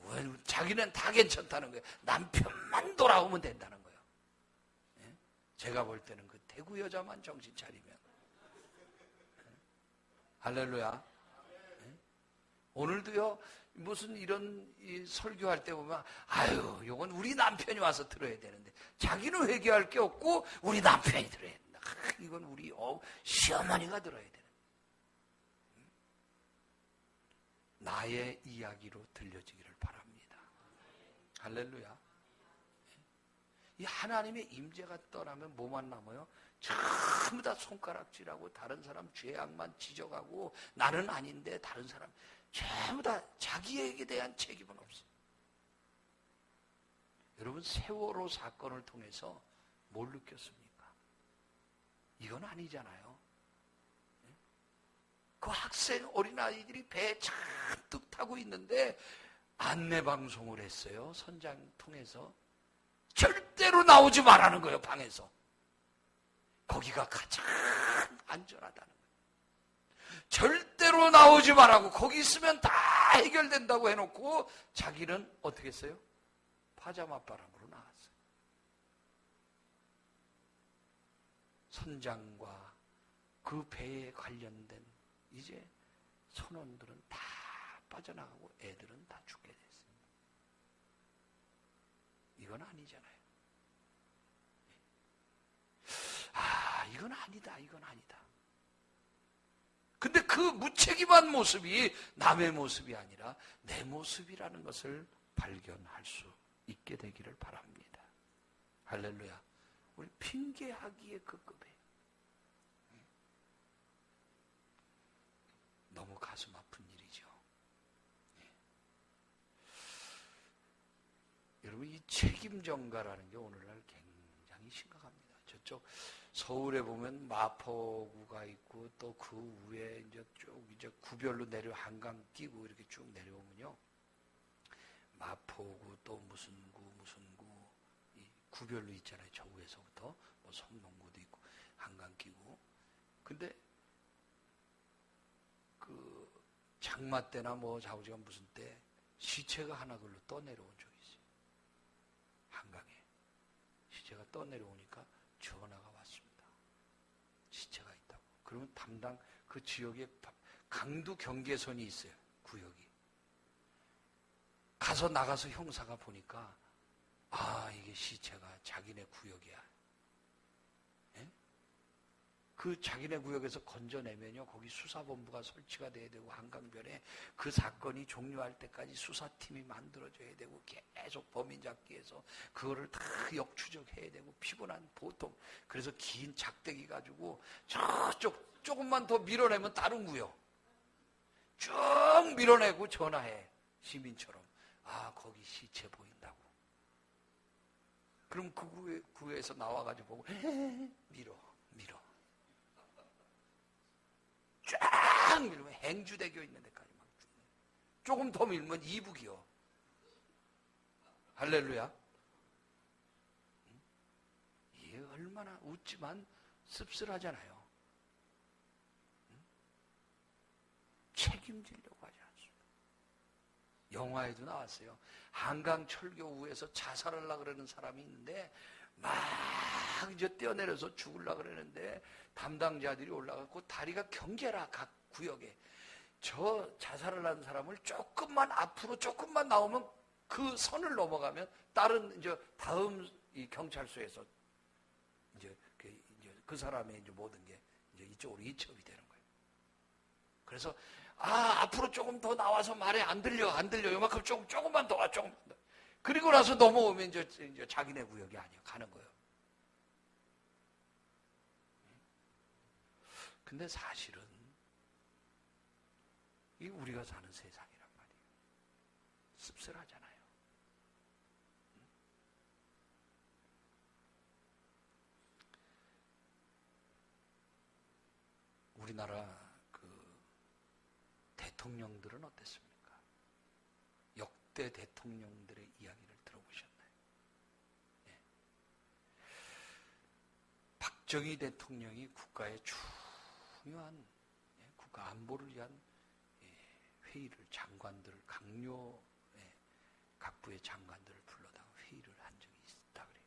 예? 자기는 다 괜찮다는 거예요. 남편만 돌아오면 된다는 거예요. 예? 제가 볼 때는 그 대구 여자만 정신 차리면. 할렐루야. 네? 오늘도요, 무슨 이런 설교할 때 보면, 아유, 이건 우리 남편이 와서 들어야 되는데, 자기는 회개할 게 없고 우리 남편이 들어야 된다. 이건 우리 시어머니가 들어야 되는. 나의 이야기로 들려지기를 바랍니다. 할렐루야. 이 하나님의 임재가 떠나면 뭐만 남아요? 전부 다 손가락질하고 다른 사람 죄악만 지적하고, 나는 아닌데 다른 사람, 전부 다 자기에게 대한 책임은 없어요. 여러분, 세월호 사건을 통해서 뭘 느꼈습니까? 이건 아니잖아요. 그 학생 어린아이들이 배에 잔뜩 타고 있는데 안내방송을 했어요. 선장 통해서. 절대로 나오지 말라는 거예요, 방에서. 거기가 가장 안전하다는 거예요. 절대로 나오지 말라고, 거기 있으면 다 해결된다고 해놓고 자기는 어떻게 했어요? 파자마 바람으로 나왔어요. 선장과 그 배에 관련된 이제 선원들은 다 빠져나가고 애들은 다 죽게 됐어요. 이건 아니잖아요. 이건 아니다, 이건 아니다. 근데 그 무책임한 모습이 남의 모습이 아니라 내 모습이라는 것을 발견할 수 있게 되기를 바랍니다. 할렐루야. 우리 핑계하기에 그 급해. 너무 가슴 아픈 일이죠. 여러분, 이 책임 전가라는 게 오늘날 굉장히 심각합니다. 저쪽 서울에 보면 마포구가 있고, 또 그 위에 이제 구별로 한강 끼고 이렇게 쭉 내려오면요, 마포구 또 무슨 구 이 구별로 있잖아요. 저 위에서부터 뭐 성동구도 있고 한강 끼고. 근데 그 장마 때나 뭐 자우지간 무슨 때 시체가 하나 글로 떠내려온 적이 있어요. 한강에 시체가 떠내려오니까 전화가 왔습니다. 시체가 있다고. 그러면 담당 그 지역에 강도 경계선이 있어요. 구역이. 가서 나가서 형사가 보니까 이게 시체가 자기네 구역이야. 그 자기네 구역에서 건져내면요, 거기 수사본부가 설치가 돼야 되고, 한강변에 그 사건이 종료할 때까지 수사팀이 만들어져야 되고, 계속 범인 잡기 위해서 그거를 다 역추적해야 되고, 피곤한 보통. 그래서 긴 작대기 가지고 저쪽 조금만 더 밀어내면 다른 구역 쭉 밀어내고 전화해. 시민처럼. 아, 거기 시체 보인다고. 그럼 그 구에서 나와가지고 보고 밀어. 쫙 밀면 행주대교 있는 데까지 막 조금 더 밀면 이북이요. 할렐루야. 이게 얼마나 웃지만 씁쓸하잖아요. 책임지려고 하지 않습니다. 영화에도 나왔어요. 한강 철교우에서 자살하려고 그러는 사람이 있는데 막 이제 뛰어내려서 죽으려고 그러는데 담당자들이 올라가고 다리가 경계라, 각 구역에. 저 자살을 한 사람을 조금만 앞으로 조금만 나오면 그 선을 넘어가면 다른 이제 다음 이 경찰서에서 이제 그 사람의 이제 모든 게 이제 이쪽으로 이첩이 되는 거예요. 그래서 앞으로 조금 더 나와서 말에 안 들려. 요만큼 조금만 더 와, 조금만 더. 그리고 나서 넘어오면 이제 자기네 구역이 아니에요. 가는 거예요. 근데 사실은 이 우리가 사는 세상이란 말이에요. 씁쓸하잖아요. 우리나라 그 대통령들은 어땠습니까? 역대 대통령들의 이야기를 들어보셨나요? 예. 박정희 대통령이 국가의 중요한 국가 안보를 위한 회의를, 장관들을, 강요 각부의 장관들을 불러다가 회의를 한 적이 있다 그래요.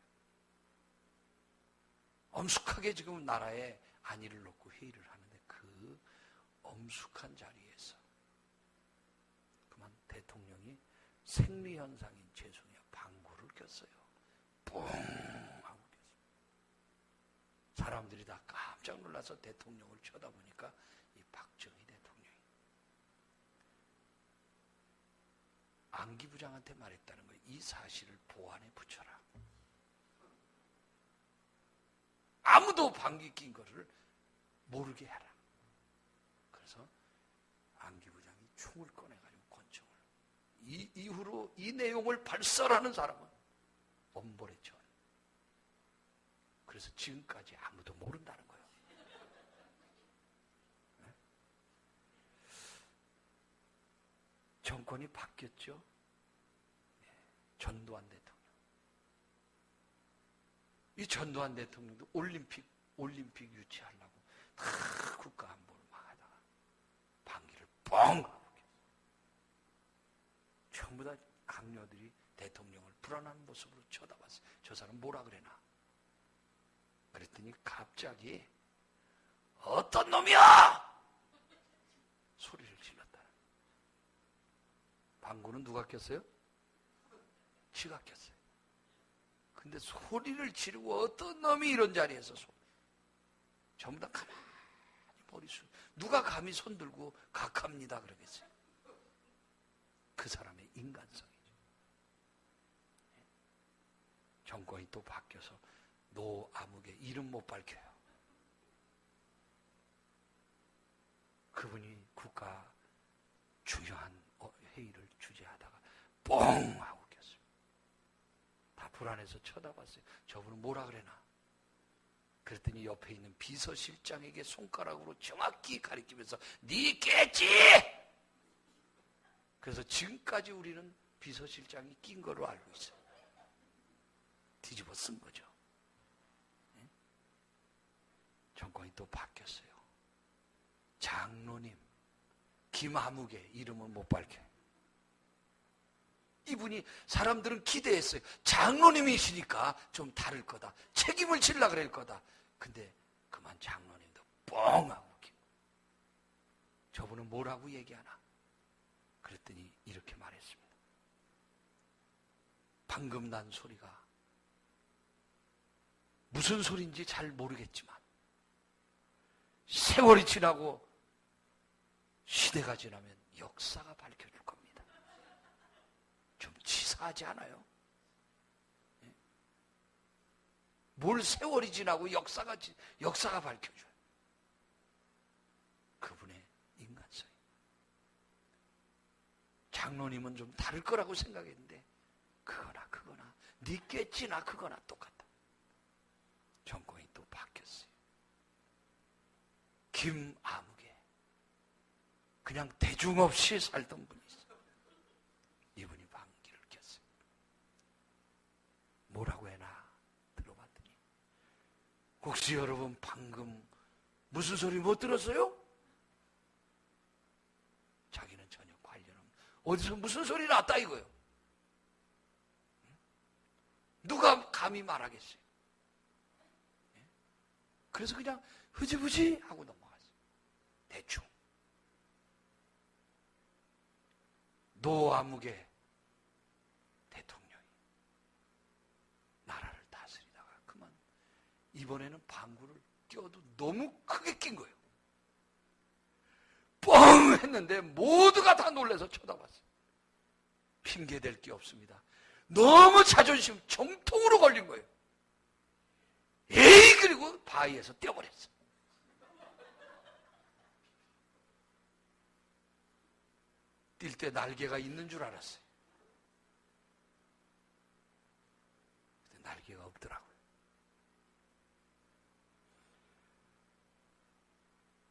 엄숙하게 지금 나라에 안위를 놓고 회의를 하는데 그 엄숙한 자리에서 그만 대통령이 생리현상인 죄송해요, 방구를 꼈어요. 뿡 하고 꼈어요. 사람들이 다 깜짝 놀라서 대통령을 쳐다보니까 이 박정희 대통령이 안기부장한테 말했다는 거예요. 이 사실을 보안에 붙여라. 아무도 방귀 낀 거를 모르게 해라. 그래서 안기부장이 총을 꺼내가지고 권총을. 이후로 이 내용을 발설하는 사람은 엄벌에 전. 그래서 지금까지 아무도 모른다는 거예요. 네? 정권이 바뀌었죠. 네. 전두환 대통령. 이 전두환 대통령도 올림픽 유치하려고 다 국가 안보를 막 하다가 방귀를 뻥 하고 전부 다 강요들이 대통령을 불안한 모습으로 쳐다봤어요. 저 사람 뭐라 그래나? 그랬더니 갑자기 어떤 놈이야! 소리를 질렀다. 방구는 누가 꼈어요? 지가 꼈어요. 근데 소리를 지르고 어떤 놈이 이런 자리에서 전부 다 가만히 머리 숙. 누가 감히 손 들고 각합니다 그러겠어요. 그 사람의 인간성이죠. 정권이 또 바뀌어서 노아무개 이름 못 밝혀요. 그분이 국가 중요한 회의를 주재하다가 뻥 하고 꼈어요. 다 불안해서 쳐다봤어요. 저분은 뭐라 그래나? 그랬더니 옆에 있는 비서실장에게 손가락으로 정확히 가리키면서 네 깼지! 그래서 지금까지 우리는 비서실장이 낀 거로 알고 있어요. 뒤집어 쓴 거죠. 정권이 또 바뀌었어요. 장로님 김아무개 이름은 못 밝혀요. 이분이 사람들은 기대했어요. 장로님이시니까 좀 다를 거다. 책임을 지려고 그럴 거다. 근데 그만 장로님도 뻥 하고 저분은 뭐라고 얘기하나? 그랬더니 이렇게 말했습니다. 방금 난 소리가 무슨 소리인지 잘 모르겠지만 세월이 지나고 시대가 지나면 역사가 밝혀줄 겁니다. 좀 치사하지 않아요? 뭘 세월이 지나고 역사가 밝혀줘요. 그분의 인간성. 장로님은 좀 다를 거라고 생각했는데 그거나 네 깼지나 그거나 똑같다. 정권이 또 바뀌었어요. 김아무개, 그냥 대중 없이 살던 분이 있어요. 이분이 방귀를 꼈어요. 뭐라고 해나 들어봤더니, 혹시 여러분 방금 무슨 소리 못 들었어요? 자기는 전혀 관련 없는, 어디서 무슨 소리 났다 이거예요. 누가 감히 말하겠어요? 그래서 그냥 흐지부지 하고 넘어갔어요. 대충. 노아무개 대통령이 나라를 다스리다가 그만 이번에는 방구를 껴도 너무 크게 낀 거예요. 뻥 했는데 모두가 다 놀라서 쳐다봤어요. 핑계댈 게 없습니다. 너무 자존심 정통으로 걸린 거예요. 에이, 그리고 바위에서 뛰어버렸어. 뛸 때 날개가 있는 줄 알았어요. 근데 날개가 없더라고요.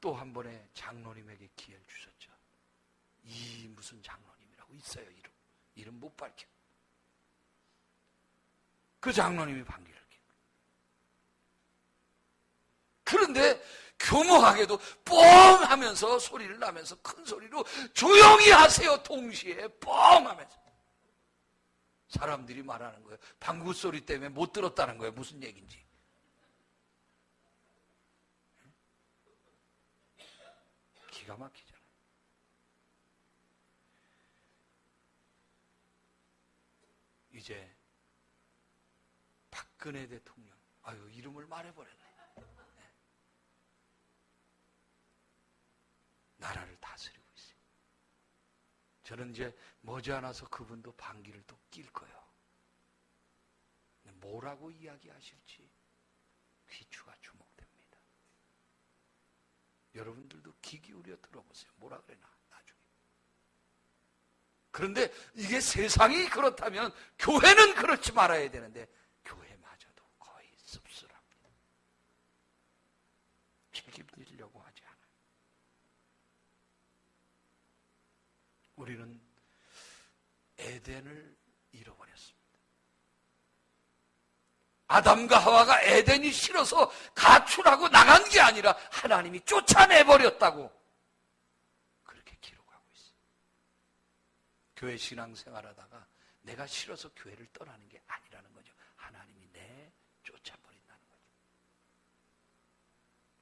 또 한 번에 장로님에게 기회를 주셨죠. 이 무슨 장로님이라고 있어요. 이름 못 밝혀. 그 장로님이 방귀를 낀 거예요. 그런데 교묘하게도 뻥 하면서 소리를 나면서 큰 소리로 조용히 하세요 동시에 뻥 하면서 사람들이 말하는 거예요. 방구 소리 때문에 못 들었다는 거예요. 무슨 얘기인지. 기가 막히잖아요. 이제 박근혜 대통령, 아유 이름을 말해버렸네. 나라를 다스리고 있어요. 저는 이제 머지않아서 그분도 방귀를 또 낄 거예요. 뭐라고 이야기하실지 귀추가 주목됩니다. 여러분들도 귀 기울여 들어보세요. 뭐라 그래나 나중에. 그런데 이게 세상이 그렇다면 교회는 그렇지 말아야 되는데 교회마저도 거의 씁쓸합니다. 책임지려고 하지 않아요. 우리는 에덴을 잃어버렸습니다. 아담과 하와가 에덴이 싫어서 가출하고 나간 게 아니라 하나님이 쫓아내버렸다고 그렇게 기록하고 있어요. 교회 신앙생활하다가 내가 싫어서 교회를 떠나는 게 아니라는 거죠. 하나님이 쫓아버린다는 거죠.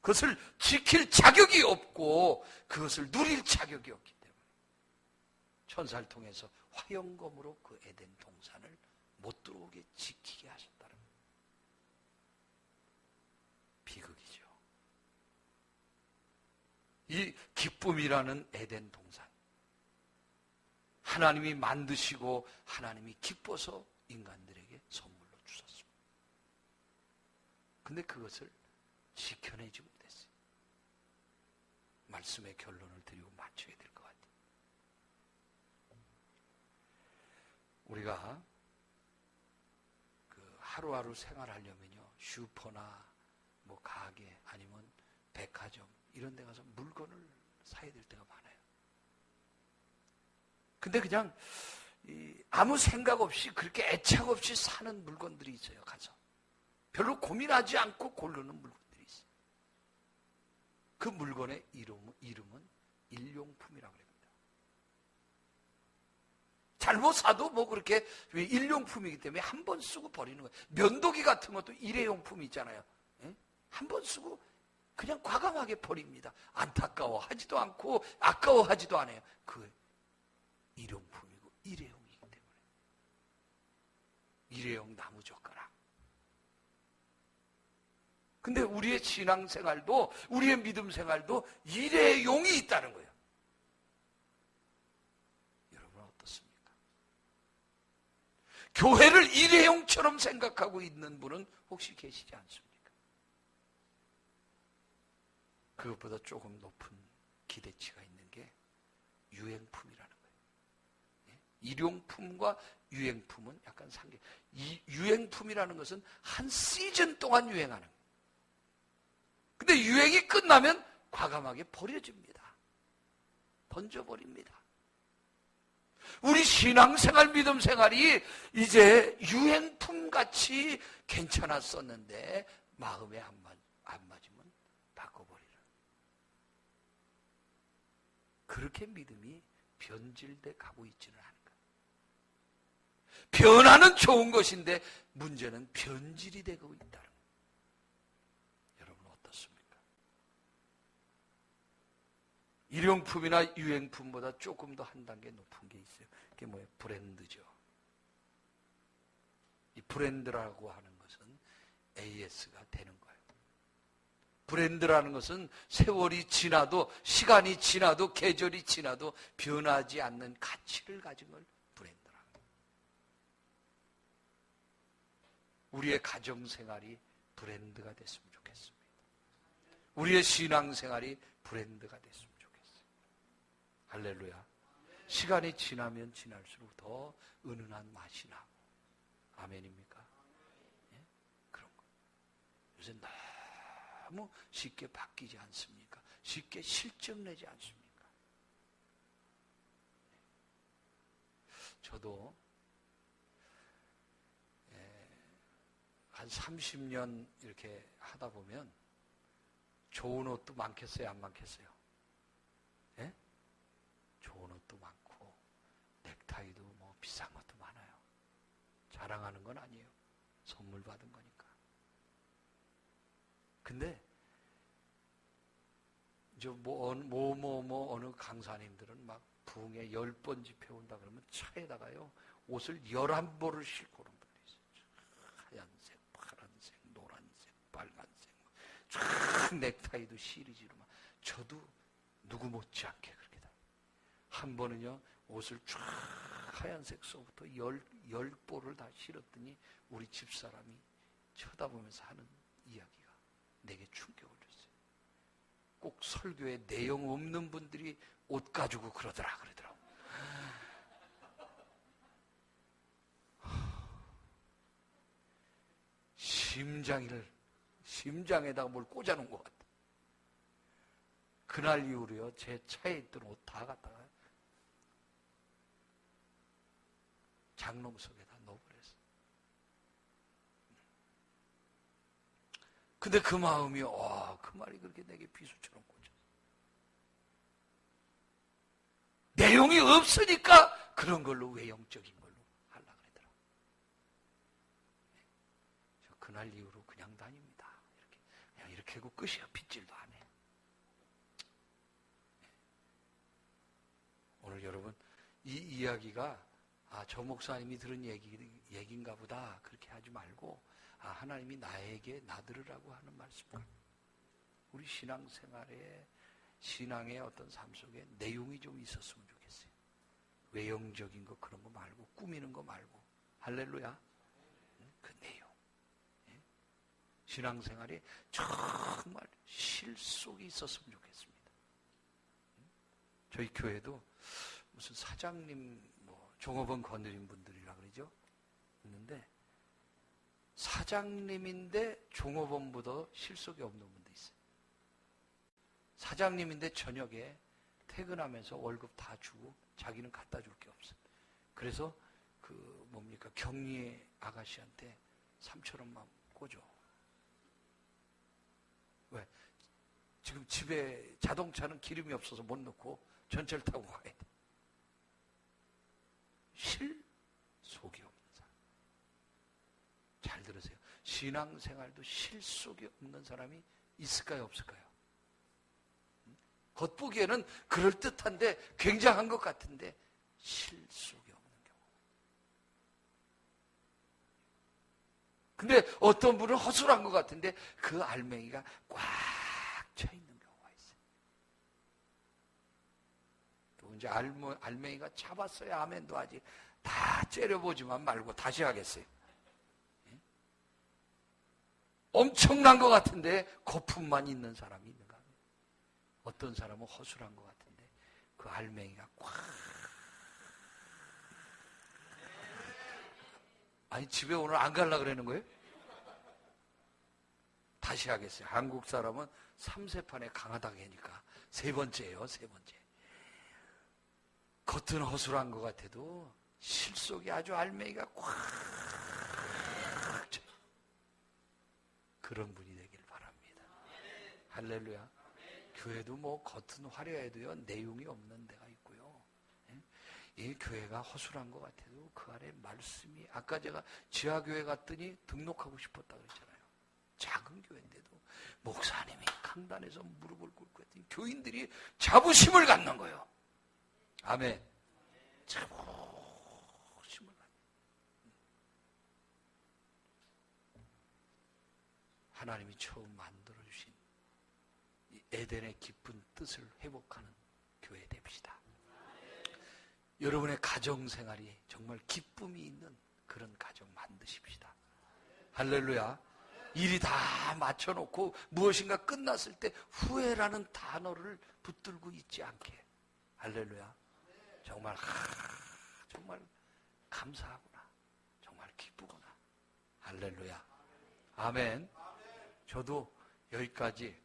그것을 지킬 자격이 없고 그것을 누릴 자격이 없기 때문에 천사를 통해서 화영검으로 그 에덴 동산을 못 들어오게 지키게 하셨다는 거예요. 비극이죠. 이 기쁨이라는 에덴 동산, 하나님이 만드시고 하나님이 기뻐서 인간들에게 선물로 주셨습니다. 근데 그것을 지켜내지 못했어요. 말씀의 결론을 드리고 마쳐야 될 것 같아요. 우리가 그 하루하루 생활하려면요, 슈퍼나 뭐 가게 아니면 백화점 이런 데 가서 물건을 사야 될 때가 많아요. 근데 그냥 아무 생각 없이 그렇게 애착 없이 사는 물건들이 있어요. 가서 별로 고민하지 않고 고르는 물건들이 있어요. 그 물건의 이름은 일용품이라고 합니다. 잘못 사도 뭐 그렇게 일용품이기 때문에 한 번 쓰고 버리는 거예요. 면도기 같은 것도 일회용품이 있잖아요. 한 번 쓰고 그냥 과감하게 버립니다. 안타까워하지도 않고 아까워하지도 않아요. 그 일용품이고 일회용이기 때문에. 일회용 나무젓가락. 근데 우리의 신앙생활도 우리의 믿음 생활도 일회용이 있다는 거예요. 여러분 어떻습니까? 교회를 일회용처럼 생각하고 있는 분은 혹시 계시지 않습니까? 그것보다 조금 높은 기대치가 있는 게 유행품이라는 거예요. 일용품과 유행품은 약간 상계. 이 유행품이라는 것은 한 시즌 동안 유행하는 거예요. 근데 유행이 끝나면 과감하게 버려집니다. 던져버립니다. 우리 신앙생활, 믿음 생활이 이제 유행품같이 괜찮았었는데 마음에 안 맞으면 바꿔버리라. 그렇게 믿음이 변질돼 가고 있지는 않은 거예요. 변화는 좋은 것인데 문제는 변질이 되고 있다는 거예요. 일용품이나 유행품보다 조금 더 한 단계 높은 게 있어요. 그게 뭐예요? 브랜드죠. 이 브랜드라고 하는 것은 AS가 되는 거예요. 브랜드라는 것은 세월이 지나도, 시간이 지나도, 계절이 지나도 변하지 않는 가치를 가진 걸 브랜드라는 거예요. 우리의 가정생활이 브랜드가 됐으면 좋겠습니다. 우리의 신앙생활이 브랜드가 됐으면 좋겠습니다. 할렐루야. 시간이 지나면 지날수록 더 은은한 맛이 나고. 아멘입니까? 예? 그런 거. 요새 너무 쉽게 바뀌지 않습니까? 쉽게 실증내지 않습니까? 저도 한 30년 이렇게 하다 보면 좋은 옷도 많겠어요? 안 많겠어요? 예? 좋은 옷도 많고 넥타이도 뭐 비싼 것도 많아요. 자랑하는 건 아니에요. 선물 받은 거니까. 근데 저 어느 강사님들은 막 부흥에 10번 집회 온다 그러면 차에다가요 옷을 11벌을 싣고 오는 분들이 있어요. 하얀색, 파란색, 노란색, 빨간색 쫙 넥타이도 시리즈로 막. 저도 누구 못지않게 그렇게 다. 한 번은요 옷을 쫙 하얀색서부터 10벌을 다 실었더니 우리 집사람이 쳐다보면서 하는 이야기가 내게 충격을 줬어요. 꼭 설교에 내용 없는 분들이 옷 가지고 그러더라고. 심장에다가 뭘 꽂아놓은 것 같아. 그날 이후로요 제 차에 있던 옷 다 갖다가 장롱 속에다 넣어버렸어. 근데 그 마음이 그 말이 그렇게 내게 비수처럼 꽂혔어. 내용이 없으니까 그런 걸로 외형적인 걸로 하려고 그러더라고. 그날 이후로 그냥 다닙니다. 그냥 이렇게 하고 끝이야. 빗질도 안 해. 오늘 여러분 이 이야기가 저 목사님이 들은 얘기인가 보다 그렇게 하지 말고 하나님이 나에게 나들으라고 하는 말씀과 우리 신앙생활에 신앙의 어떤 삶 속에 내용이 좀 있었으면 좋겠어요. 외형적인 거 그런 거 말고 꾸미는 거 말고 할렐루야. 그 내용. 신앙생활에 정말 실속이 있었으면 좋겠습니다. 저희 교회도 무슨 사장님 종업원 거느린 분들이라 그러죠. 있는데 사장님인데 종업원보다 실속이 없는 분도 있어요. 사장님인데 저녁에 퇴근하면서 월급 다 주고 자기는 갖다 줄 게 없어요. 그래서 경리 아가씨한테 3,000원만 꽂아. 왜? 지금 집에 자동차는 기름이 없어서 못 넣고 전철 타고 가야 돼. 실속이 없는 사람. 잘 들으세요. 신앙생활도 실속이 없는 사람이 있을까요? 없을까요? 겉보기에는 그럴듯한데 굉장한 것 같은데 실속이 없는 경우. 근데 어떤 분은 허술한 것 같은데 그 알맹이가 꽉 차 있는 경우가 있어요. 또 이제 알맹이가 차봤어야 아멘도 하지. 다 째려보지만 말고 다시 하겠어요. 엄청난 것 같은데 거품만 있는 사람이 있는가 합니다. 어떤 사람은 허술한 것 같은데 그 알맹이가 꽉. 아니 집에 오늘 안 가려고 그러는 거예요? 다시 하겠어요. 한국 사람은 3세판에 강하다고 하니까 세 번째예요. 세 번째. 겉은 허술한 것 같아도 실속이 아주 알맹이가 꽉 차요. 그런 분이 되길 바랍니다. 할렐루야. 교회도 뭐 겉은 화려해도요 내용이 없는 데가 있고요. 이 교회가 허술한 것 같아도 그 안에 말씀이, 아까 제가 지하교회 갔더니 등록하고 싶었다 그랬잖아요. 작은 교회인데도 목사님이 강단에서 무릎을 꿇고 했더니 교인들이 자부심을 갖는 거예요. 아멘. 자부심을 갖는. 하나님이 처음 만들어주신 이 에덴의 깊은 뜻을 회복하는 교회 됩시다. 여러분의 가정생활이 정말 기쁨이 있는 그런 가정 만드십시다. 할렐루야. 일이 다 맞춰놓고 무엇인가 끝났을 때 후회라는 단어를 붙들고 있지 않게. 할렐루야. 정말 정말 감사하구나. 정말 기쁘구나. 할렐루야. 아멘. 저도 여기까지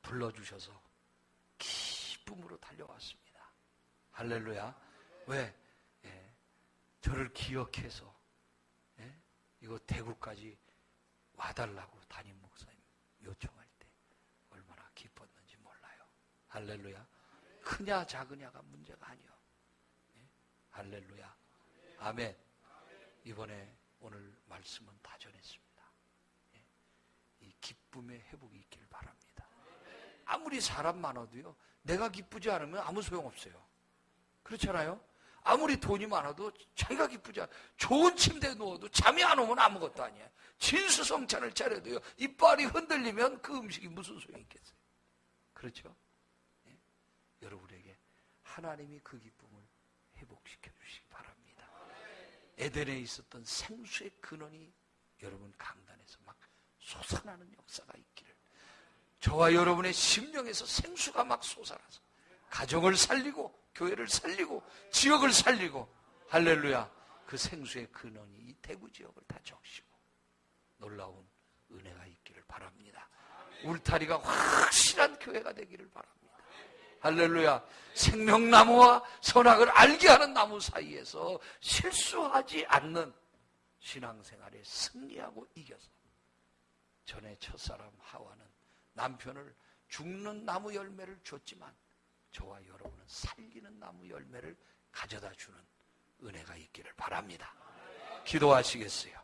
불러주셔서 기쁨으로 달려왔습니다. 할렐루야. 왜? 저를 기억해서 이거 대구까지 와달라고 담임 목사님 요청할 때 얼마나 기뻤는지 몰라요. 할렐루야. 크냐 작으냐가 문제가 아니요. 할렐루야. 아멘. 이번에 오늘 말씀은 다 전했습니다. 이 기쁨의 회복이 있길 바랍니다. 아무리 사람 많아도요 내가 기쁘지 않으면 아무 소용없어요. 그렇잖아요. 아무리 돈이 많아도 자기가 기쁘지 않아. 좋은 침대에 누워도 잠이 안 오면 아무것도 아니에요. 진수성찬을 차려도요 이빨이 흔들리면 그 음식이 무슨 소용이 있겠어요. 그렇죠? 네? 여러분에게 하나님이 그 기쁨을 회복시켜 주시기 바랍니다. 에덴에 있었던 생수의 근원이 여러분 강단에서 막 솟아나는 역사가 있기를, 저와 여러분의 심령에서 생수가 막 솟아나서 가정을 살리고 교회를 살리고 지역을 살리고, 할렐루야, 그 생수의 근원이 이 대구 지역을 다 적시고 놀라운 은혜가 있기를 바랍니다. 울타리가 확실한 교회가 되기를 바랍니다. 할렐루야. 생명나무와 선악을 알게 하는 나무 사이에서 실수하지 않는 신앙생활에 승리하고 이겨서, 전에 첫사람 하와는 남편을 죽는 나무 열매를 줬지만 저와 여러분은 살리는 나무 열매를 가져다 주는 은혜가 있기를 바랍니다. 기도하시겠어요?